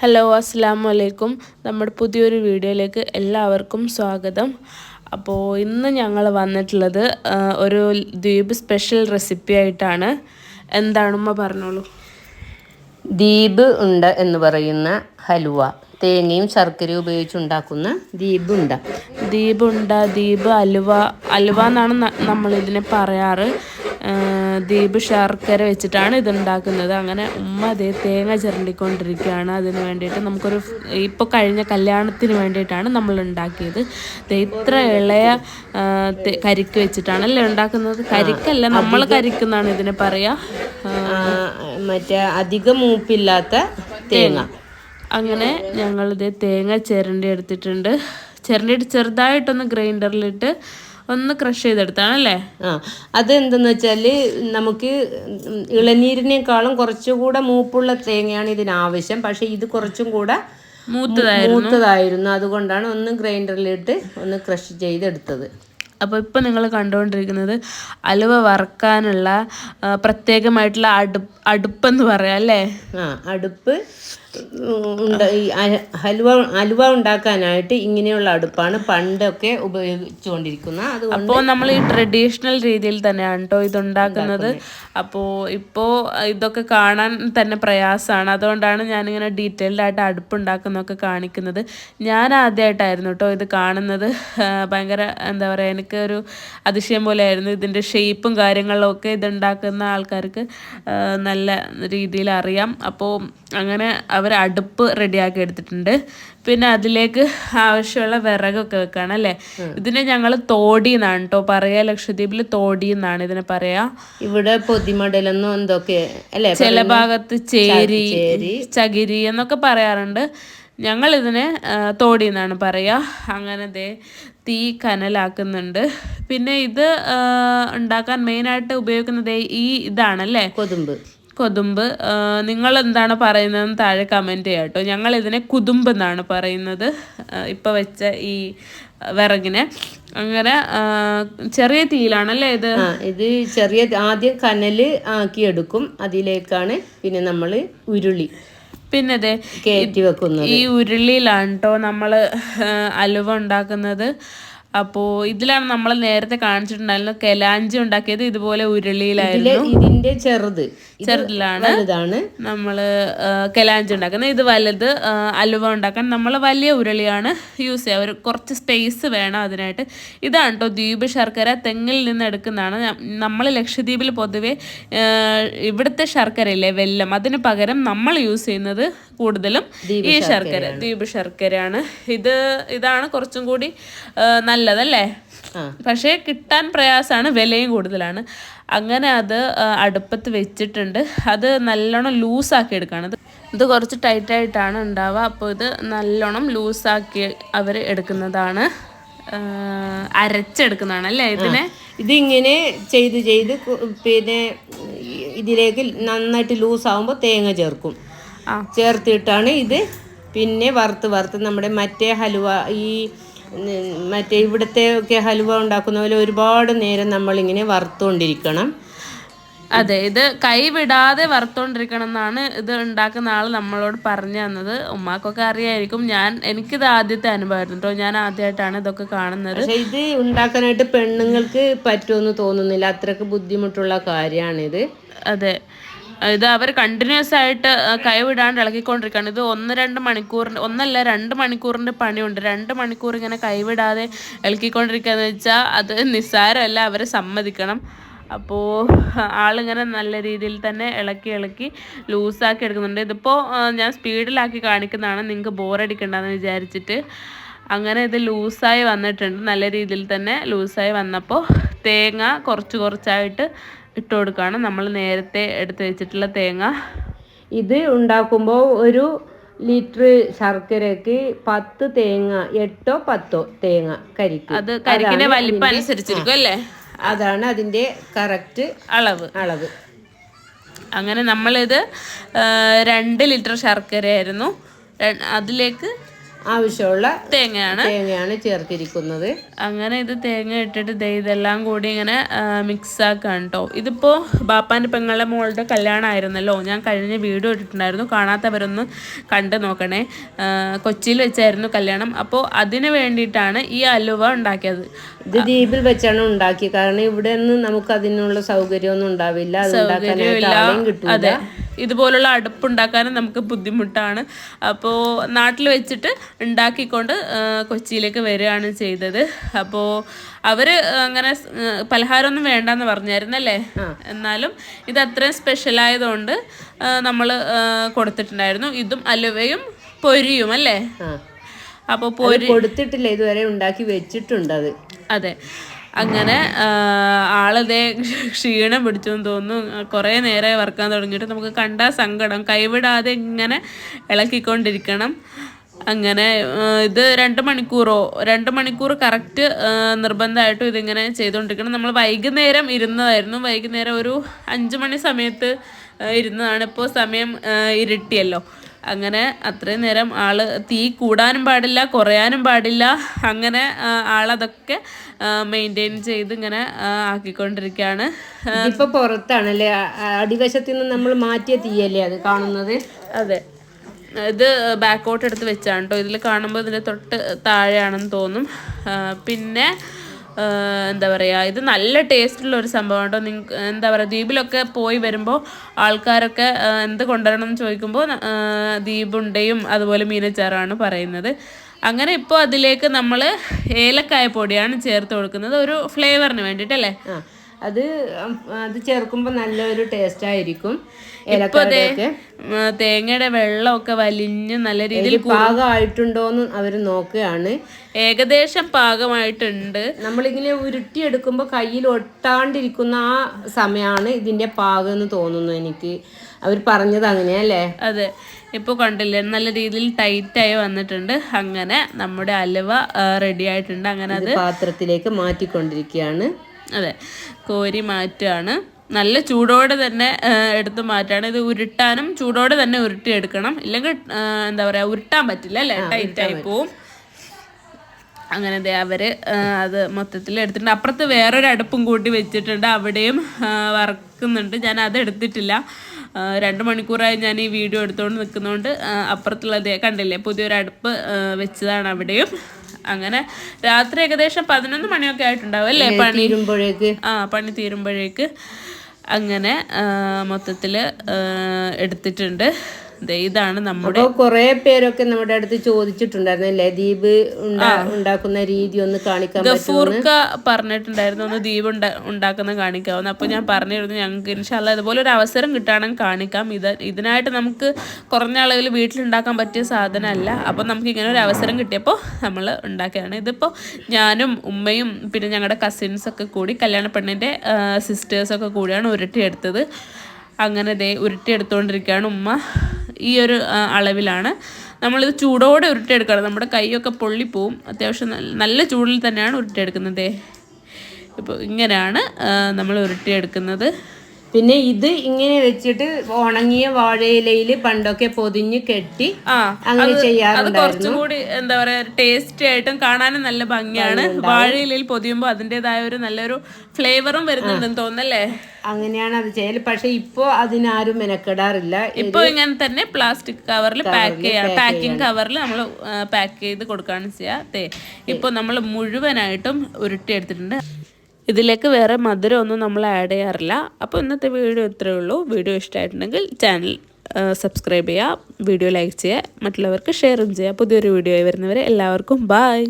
Hello അസ്സലാമു അലൈക്കും. നമ്മുടെ പുതിയൊരു വീഡിയോയിലേക്ക് എല്ലാവർക്കും സ്വാഗതം. അപ്പോൾ ഇന്ന് ഞങ്ങൾ വന്നിട്ടുള്ളത് ഒരു ദ്വീപ് സ്പെഷ്യൽ റെസിപ്പി ആയിട്ടാണ്. എന്താണെന്ന് പറഞ്ഞോളൂ. ദ്വീപ് ഉണ്ട എന്ന് പറയുന്ന ഹലുവ, തേങ്ങയും ശർക്കരയും ഉപയോഗിച്ചുണ്ടാക്കുന്ന ദ്വീപ് അലുവ എന്നാണ് നമ്മളിതിനെ പറയാറ്. ദ്വീപ് ശർക്കര വെച്ചിട്ടാണ് ഇതുണ്ടാക്കുന്നത്. അങ്ങനെ ഉമ്മ അതേ തേങ്ങ ചിരണ്ടിക്കൊണ്ടിരിക്കുകയാണ്. അതിന് വേണ്ടിയിട്ട് ഇപ്പോൾ കഴിഞ്ഞ കല്യാണത്തിന് വേണ്ടിയിട്ടാണ് നമ്മൾ ഉണ്ടാക്കിയത്. ഇത്ര ഇളയ കരിക്ക് വെച്ചിട്ടാണല്ലേ ഉണ്ടാക്കുന്നത്. കരിക്കല്ല, നമ്മൾ കരിക്കെന്നാണ് ഇതിനെ പറയുക. മറ്റേ അധികം മൂപ്പില്ലാത്ത തേങ്ങ. അങ്ങനെ ഞങ്ങളിത് തേങ്ങ ചിരണ്ടി എടുത്തിട്ടുണ്ട്. ചിരണ്ടിയിട്ട് ചെറുതായിട്ടൊന്ന് ഗ്രൈൻഡറിലിട്ട് ഒന്ന് ക്രഷ് ചെയ്തെടുത്താണല്ലേ. അത് എന്തെന്ന് വെച്ചാൽ നമുക്ക് ഇളനീരിനേക്കാളും കുറച്ചുകൂടെ മൂപ്പുള്ള തേങ്ങയാണ് ഇതിനാവശ്യം. പക്ഷെ ഇത് കുറച്ചും കൂടെ മൂത്തതായിരുന്നു. അതുകൊണ്ടാണ് ഒന്ന് ഗ്രൈൻഡറിലിട്ട് ഒന്ന് ക്രഷ് ചെയ്തെടുത്തത്. അപ്പോൾ ഇപ്പോൾ നിങ്ങൾ കണ്ടുകൊണ്ടിരിക്കുന്നത് അലുവ വറുക്കാനുള്ള പ്രത്യേകമായിട്ടുള്ള അടുപ്പെന്ന് പറയാം അല്ലേ. അടുപ്പ് ഹലുവ ഉണ്ടാക്കാനായിട്ട് ഇങ്ങനെയുള്ള അടുപ്പാണ് പണ്ടൊക്കെ ഉപയോഗിച്ചുകൊണ്ടിരിക്കുന്നത്. അപ്പോൾ നമ്മൾ ഈ ട്രഡീഷണൽ രീതിയിൽ തന്നെയാണ് കേട്ടോ ഇതുണ്ടാക്കുന്നത്. അപ്പോൾ ഇപ്പോൾ ഇതൊക്കെ കാണാൻ തന്നെ പ്രയാസമാണ്. അതുകൊണ്ടാണ് ഞാനിങ്ങനെ ഡീറ്റെയിൽഡ് ആയിട്ട് അടുപ്പ് ഉണ്ടാക്കുന്നതൊക്കെ കാണിക്കുന്നത്. ഞാൻ ആദ്യമായിട്ടായിരുന്നു കേട്ടോ ഇത് കാണുന്നത്. ഭയങ്കര എന്താ പറയുക, എനിക്കൊരു അതിശയം പോലെയായിരുന്നു. ഇതിൻ്റെ ഷേപ്പും കാര്യങ്ങളും ഒക്കെ ഇതുണ്ടാക്കുന്ന ആൾക്കാർക്ക് നല്ല രീതിയിൽ അറിയാം. അപ്പോൾ അങ്ങനെ അവർ അടുപ്പ് റെഡിയാക്കി എടുത്തിട്ടുണ്ട്. പിന്നെ അതിലേക്ക് ആവശ്യമുള്ള വിറകൊക്കെ വെക്കുകയാണ് അല്ലേ. ഇതിനെ ഞങ്ങൾ തോടി എന്നാണ് കേട്ടോ പറയുക. ലക്ഷദ്വീപിൽ തോടി എന്നാണ് ഇതിനെ പറയാ. ഇവിടെ പൊതിമടലെന്നോ എന്തൊക്കെ അല്ലേ, ചില ഭാഗത്ത് ചേരി, ചകിരി എന്നൊക്കെ പറയാറുണ്ട്. ഞങ്ങൾ ഇതിനെ തോടി എന്നാണ് പറയുക. അങ്ങനെ തീ കനലാക്കുന്നുണ്ട്. പിന്നെ ഇത് ഉണ്ടാക്കാൻ മെയിനായിട്ട് ഉപയോഗിക്കുന്നത് ഇതാണല്ലേ, കൊതുമ്പ്. നിങ്ങൾ എന്താണ് പറയുന്നതെന്ന് താഴെ കമൻറ്റ് ചെയ്യാം കേട്ടോ. ഞങ്ങൾ ഇതിനെ കുതുമ്പ് എന്നാണ് പറയുന്നത്, ഇപ്പോൾ വെച്ച ഈ വിറകിനെ. അങ്ങനെ ചെറിയ തീയിലാണല്ലേ ഇത് ചെറിയ ആദ്യം കനൽ ആക്കിയെടുക്കും. അതിലേക്കാണ് പിന്നെ നമ്മൾ ഉരുളി പിന്നെ കയറ്റി വെക്കുന്നത്. ഈ ഉരുളിയിലാണ് കേട്ടോ നമ്മൾ അലുവ ഉണ്ടാക്കുന്നത്. അപ്പോൾ ഇതിലാണ് നമ്മൾ നേരത്തെ കാണിച്ചിട്ടുണ്ടായിരുന്നു കെലാഞ്ചി ഉണ്ടാക്കിയത്. ഇതുപോലെ ഉരുളിയിലായിരുന്നു. ഇതിന്റെ ചെറുതിലാണ് നമ്മൾ കെലാഞ്ചി ഉണ്ടാക്കുന്നത്. ഇത് വലുത്. അലുവ ഉണ്ടാക്കാൻ നമ്മൾ വലിയ ഉരുളിയാണ് യൂസ് ചെയ്യുക. കുറച്ച് സ്പേസ് വേണം അതിനായിട്ട്. ഇതാണ് കേട്ടോ ദ്വീപ് ശർക്കര. തെങ്ങിൽ നിന്ന് എടുക്കുന്നതാണ്. നമ്മൾ ലക്ഷദ്വീപിൽ പൊതുവെ ഇവിടുത്തെ ശർക്കരയില്ലേ, വെല്ലം, അതിന് പകരം നമ്മൾ യൂസ് ചെയ്യുന്നത് കൂടുതലും ഈ ശർക്കര, ദ്വീപ് ശർക്കരയാണ്. ഇതാണ് കുറച്ചും കൂടി നല്ലതല്ലേ. പക്ഷേ കിട്ടാൻ പ്രയാസമാണ്, വിലയും കൂടുതലാണ്. അങ്ങനെ അത് അടുപ്പത്ത് വെച്ചിട്ടുണ്ട്. അത് നല്ലോണം ലൂസാക്കി എടുക്കുകയാണ്. ഇത് കുറച്ച് ടൈറ്റായിട്ടാണ് ഉണ്ടാവുക. അപ്പോൾ ഇത് നല്ലോണം ലൂസാക്കി അവർ എടുക്കുന്നതാണ്, അരച്ചെടുക്കുന്നതാണ് അല്ലേ ഇതിങ്ങനെ ചെയ്ത് പിന്നെ ഇതിലേക്ക് നന്നായിട്ട് ലൂസാവുമ്പോൾ തേങ്ങ ചേർത്തിട്ടാണ് ഇത് പിന്നെ വറുത്ത് നമ്മുടെ മറ്റേ ഹലുവ, മറ്റേ ഇവിടുത്തെ ഒക്കെ ഹലുവ ഉണ്ടാക്കുന്ന പോലെ ഒരുപാട് നേരം നമ്മളിങ്ങനെ വറുത്തുകൊണ്ടിരിക്കണം. അതെ, ഇത് കൈവിടാതെ വറുത്തോണ്ടിരിക്കണം എന്നാണ് ഇത് ഉണ്ടാക്കുന്ന ആൾ നമ്മളോട് പറഞ്ഞു തന്നത്. ഉമ്മാക്കൊക്കെ അറിയായിരിക്കും. എനിക്കിത് ആദ്യത്തെ അനുഭവമായിരുന്നു കേട്ടോ. ഞാൻ ആദ്യമായിട്ടാണ് ഇതൊക്കെ കാണുന്നത്. പക്ഷേ ഇത് ഉണ്ടാക്കാനായിട്ട് പെണ്ണുങ്ങൾക്ക് പറ്റുമെന്ന് തോന്നുന്നില്ല. അത്രക്ക് ബുദ്ധിമുട്ടുള്ള കാര്യമാണിത്. അതെ, ഇത് അവർ കണ്ടിന്യൂസ് ആയിട്ട് കൈവിടാണ്ട് ഇളക്കിക്കൊണ്ടിരിക്കുകയാണ്. ഇത് 1-2 മണിക്കൂറിൻ്റെ, 2 മണിക്കൂറിൻ്റെ പണിയുണ്ട്. 2 മണിക്കൂർ ഇങ്ങനെ കൈവിടാതെ ഇളക്കിക്കൊണ്ടിരിക്കുക എന്ന് വെച്ചാൽ അത് നിസ്സാരമല്ല, അവരെ സമ്മതിക്കണം. അപ്പോൾ ആളിങ്ങനെ നല്ല രീതിയിൽ തന്നെ ഇളക്കി ലൂസാക്കി എടുക്കുന്നുണ്ട്. ഇതിപ്പോൾ ഞാൻ സ്പീഡിലാക്കി കാണിക്കുന്നതാണ്, നിങ്ങൾക്ക് ബോറടിക്കണ്ടെന്ന് വിചാരിച്ചിട്ട്. അങ്ങനെ ഇത് ലൂസായി വന്നിട്ടുണ്ട്. നല്ല രീതിയിൽ തന്നെ ലൂസായി വന്നപ്പോൾ തേങ്ങ കുറച്ചായിട്ട് ഇട്ട് കൊടുക്കുകയാണ്. നമ്മൾ നേരത്തെ എടുത്ത് വെച്ചിട്ടുള്ള തേങ്ങ. ഇത് ഉണ്ടാക്കുമ്പോൾ 1 ലിറ്റർ ശർക്കരക്ക് 10 തേങ്ങ, 8-10 തേങ്ങ കരിക്ക്. അത് കരിക്കിന്റെ വലിപ്പം അനുസരിച്ചിരിക്കും അല്ലേ. അതാണ് അതിൻ്റെ കറക്റ്റ് അളവ്. അങ്ങനെ നമ്മളിത് 2 ലിറ്റർ ശർക്കരയായിരുന്നു. അതിലേക്ക് ആവശ്യമുള്ള തേങ്ങയാണ് ചേർത്തിരിക്കുന്നത്. അങ്ങനെ ഇത് തേങ്ങ ഇട്ടിട്ട് ഇതെല്ലാം കൂടി ഇങ്ങനെ മിക്സ് ആക്കാൻ കേട്ടോ. ഇതിപ്പോൾ ബാപ്പാൻ്റെ പെങ്ങളുടെ മോളുടെ കല്യാണമായിരുന്നല്ലോ, ഞാൻ കഴിഞ്ഞ വീഡിയോ ഇട്ടിട്ടുണ്ടായിരുന്നു, കാണാത്തവരൊന്ന് കണ്ടു നോക്കണേ. കൊച്ചിയിൽ വെച്ചായിരുന്നു കല്യാണം. അപ്പോൾ അതിന് വേണ്ടിയിട്ടാണ് ഈ അലുവ ഉണ്ടാക്കിയത്. ഇത് ദ്വീപിൽ വെച്ചാണ് ഉണ്ടാക്കിയത്. കാരണം ഇവിടെ ഒന്നും നമുക്ക് അതിനുള്ള സൗകര്യമൊന്നും ഉണ്ടാവില്ല, അതെ. ഇതുപോലുള്ള അടുപ്പുണ്ടാക്കാനും നമുക്ക് ബുദ്ധിമുട്ടാണ്. അപ്പോൾ നാട്ടിൽ വെച്ചിട്ട് ഉണ്ടാക്കിക്കൊണ്ട് കൊച്ചിയിലേക്ക് വരികയാണ് ചെയ്തത്. അപ്പോൾ അവർ അങ്ങനെ പലഹാരമൊന്നും വേണ്ടെന്ന് പറഞ്ഞായിരുന്നല്ലേ. എന്നാലും ഇത് അത്രയും സ്പെഷ്യലായതുകൊണ്ട് നമ്മൾ കൊടുത്തിട്ടുണ്ടായിരുന്നു. ഇതും അലുവയും പൊരിയും അല്ലേ. അപ്പോൾ പൊരി കൊടുത്തിട്ടില്ല, ഇതുവരെ ഉണ്ടാക്കി വെച്ചിട്ടുണ്ട് അത്. അതെ. അങ്ങനെ ആളതേ ക്ഷീണം പിടിച്ചെന്ന് തോന്നുന്നു. കുറേ നേരമായി വറുക്കാൻ തുടങ്ങിയിട്ട് നമുക്ക് കണ്ടാൽ സങ്കടം. കൈവിടാതെ ഇങ്ങനെ ഇളക്കിക്കൊണ്ടിരിക്കണം. അങ്ങനെ ഇത് 2 മണിക്കൂർ കറക്റ്റ് നിർബന്ധമായിട്ടും ഇതിങ്ങനെ ചെയ്തുകൊണ്ടിരിക്കണം. നമ്മൾ വൈകുന്നേരം ഇരുന്നതായിരുന്നു. വൈകുന്നേരം ഒരു 5 മണി സമയത്ത് ഇരുന്നതാണ്. ഇപ്പോൾ സമയം ഇരുട്ടിയല്ലോ. അങ്ങനെ അത്രയും നേരം തീ കൂടാനും പാടില്ല, കുറയാനും പാടില്ല. അങ്ങനെ ആളതൊക്കെ മെയിൻറ്റെയിൻ ചെയ്ത് ഇങ്ങനെ ആക്കിക്കൊണ്ടിരിക്കുകയാണ്. ഇപ്പൊ പുറത്താണല്ലേ, അടിവശത്തിൽ നിന്ന് നമ്മൾ മാറ്റിയ തീയല്ലേ അത് കാണുന്നത്. അതെ, ഇത് ബാക്കോട്ട് എടുത്ത് വെച്ചാണ് കേട്ടോ. ഇതിൽ കാണുമ്പോൾ ഇതിൻ്റെ തൊട്ട് താഴെയാണെന്ന് തോന്നും. പിന്നെ എന്താ പറയുക, ഇത് നല്ല ടേസ്റ്റുള്ള ഒരു സംഭവം കേട്ടോ. നിങ്ങൾക്ക് എന്താ പറയുക, ദ്വീപിലൊക്കെ പോയി വരുമ്പോൾ ആൾക്കാരൊക്കെ എന്ത് കൊണ്ടുവരണം എന്ന് ചോദിക്കുമ്പോൾ ദ്വീപുണ്ടയും അതുപോലെ മീനച്ചാറാണ് പറയുന്നത്. അങ്ങനെ ഇപ്പോൾ അതിലേക്ക് നമ്മൾ ഏലക്കായ പൊടിയാണ് ചേർത്ത് കൊടുക്കുന്നത്, ഒരു ഫ്ലേവറിന് വേണ്ടിയിട്ടല്ലേ. അത് ചേർക്കുമ്പോൾ നല്ലൊരു ടേസ്റ്റ് ആയിരിക്കും. തേങ്ങയുടെ വെള്ളമൊക്കെ വലിഞ്ഞ് നല്ല രീതിയിൽ പാകമായിട്ടുണ്ടോന്ന് അവർ നോക്കുകയാണ്. ഏകദേശം പാകമായിട്ടുണ്ട്. നമ്മളിങ്ങനെ ഉരുട്ടിയെടുക്കുമ്പോൾ കയ്യിൽ ഒട്ടാണ്ടിരിക്കുന്ന ആ സമയമാണ് ഇതിന്റെ പാകം എന്ന് തോന്നുന്നു എനിക്ക്. അവർ പറഞ്ഞത് അങ്ങനെയല്ലേ. അതെ, ഇപ്പോൾ കണ്ടില്ലേ നല്ല രീതിയിൽ ടൈറ്റായി വന്നിട്ടുണ്ട്. അങ്ങനെ നമ്മുടെ അലുവ റെഡി ആയിട്ടുണ്ട്. അങ്ങനെ അത് പാത്രത്തിലേക്ക് മാറ്റിക്കൊണ്ടിരിക്കുകയാണ്. അതെ, കോരി മാറ്റുകയാണ്. നല്ല ചൂടോടെ തന്നെ എടുത്ത് മാറ്റാണ്. ഇത് ഉരുട്ടാനും ചൂടോടെ തന്നെ ഉരുട്ടിയെടുക്കണം, ഇല്ലെങ്കിൽ എന്താ പറയുക, ഉരുട്ടാൻ പറ്റില്ല അല്ലേ, ടൈറ്റായി പോവും. അങ്ങനെ അവർ അത് മൊത്തത്തിൽ എടുത്തിട്ടുണ്ട്. അപ്പുറത്ത് വേറൊരു അടുപ്പും കൂട്ടി വെച്ചിട്ടുണ്ട്, അവിടെയും വറക്കുന്നുണ്ട്. ഞാൻ അത് എടുത്തിട്ടില്ല. 2 മണിക്കൂറായി ഞാൻ ഈ വീഡിയോ എടുത്തുകൊണ്ട് നിൽക്കുന്നതുകൊണ്ട് അപ്പുറത്തുള്ളത് കണ്ടില്ലേ, പുതിയൊരു അടുപ്പ് വെച്ചതാണ് അവിടെയും. അങ്ങനെ രാത്രി ഏകദേശം 11 മണിയൊക്കെ ആയിട്ടുണ്ടാവും അല്ലേ പണി തീരുമ്പോഴേക്ക്. അങ്ങനെ മൊത്തത്തിൽ എടുത്തിട്ടുണ്ട്. ഇതാണ് നമ്മുടെ. കുറെ പേരൊക്കെ നമ്മുടെ അടുത്ത് ചോദിച്ചിട്ടുണ്ടായിരുന്നല്ലേ, ദ്വീപ് ഉണ്ടാക്കുന്ന രീതി ഒന്ന് കാണിക്കാൻ ഗഫൂർക്ക പറഞ്ഞിട്ടുണ്ടായിരുന്നു, ഒന്ന് ദ്വീപ് ഉണ്ടാക്കുന്ന കാണിക്കാവുന്ന. അപ്പോൾ ഞാൻ പറഞ്ഞിരുന്നു ഞങ്ങൾക്ക് ഇൻഷാല്ലാ ഇതുപോലെ ഒരു അവസരം കിട്ടുകയാണെങ്കിൽ കാണിക്കാം. ഇതിനായിട്ട് നമുക്ക് കുറഞ്ഞ അളവിൽ വീട്ടിലുണ്ടാക്കാൻ പറ്റിയ സാധനമല്ല. അപ്പോൾ നമുക്ക് ഇങ്ങനെ ഒരു അവസരം കിട്ടിയപ്പോൾ നമ്മൾ ഉണ്ടാക്കിയതാണ്. ഇതിപ്പോൾ ഞാനും ഉമ്മയും പിന്നെ ഞങ്ങളുടെ കസിൻസൊക്കെ കൂടി, കല്യാണ പെണ്ണിൻ്റെ സിസ്റ്റേഴ്സൊക്കെ കൂടിയാണ് ഉരുട്ടിയെടുത്തത്. അങ്ങനെ ഉരുട്ടിയെടുത്തുകൊണ്ടിരിക്കുകയാണ് ഉമ്മ. ഈ ഒരു അളവിലാണ് നമ്മളിത് ചൂടോടെ ഉരുട്ടിയെടുക്കണം. നമ്മുടെ കൈയൊക്കെ പൊള്ളിപ്പോവും. അത്യാവശ്യം നല്ല ചൂടിൽ തന്നെയാണ് ഉരുട്ടിയെടുക്കുന്നത്. ഇപ്പോൾ ഇങ്ങനെയാണ് നമ്മൾ ഉരുട്ടിയെടുക്കുന്നത്. പിന്നെ ഇത് ഇങ്ങനെ വെച്ചിട്ട് ഉണങ്ങിയ വാഴയിലയിൽ പണ്ടൊക്കെ പൊതിഞ്ഞ് കെട്ടി അങ്ങനെ ചെയ്യാറുണ്ടായിരുന്നു. കുറച്ചുകൂടി എന്താ പറയാ ടേസ്റ്റി ആയിട്ടും കാണാനും നല്ല ഭംഗിയാണ്. വാഴയിലയിൽ പൊതിയുമ്പോൾ അതിൻ്റെതായ ഒരു നല്ലൊരു ഫ്ലേവറും വരുന്നുണ്ടെന്ന് തോന്നല്ലേ. അങ്ങനെയാണ് അത് ചെയ്യല്. പക്ഷെ ഇപ്പോ അതിനാരും മെനക്കെടാറില്ല. ഇപ്പൊ ഇങ്ങനെ തന്നെ പ്ലാസ്റ്റിക് കവറിൽ പാക്കിംഗ് കവറിൽ നമ്മൾ പാക്ക് ചെയ്ത് കൊടുക്കുകയാണ് ചെയ്യാ. ഇപ്പൊ നമ്മൾ മുഴുവനായിട്ടും ഉരുട്ടിയെടുത്തിട്ടുണ്ട്. ഇതിലേക്ക് വേറെ മധുരമൊന്നും നമ്മൾ ആഡ് ചെയ്യാറില്ല. അപ്പോൾ ഇന്നത്തെ വീഡിയോ ഇത്രയേ ഉള്ളൂ. വീഡിയോ ഇഷ്ടമായിട്ടുണ്ടെങ്കിൽ ചാനൽ സബ്സ്ക്രൈബ് ചെയ്യുക, വീഡിയോ ലൈക്ക് ചെയ്യുക, മറ്റുള്ളവർക്ക് ഷെയറും ചെയ്യുക. പുതിയൊരു വീഡിയോ വരുന്നവരെ എല്ലാവർക്കും ബായ്.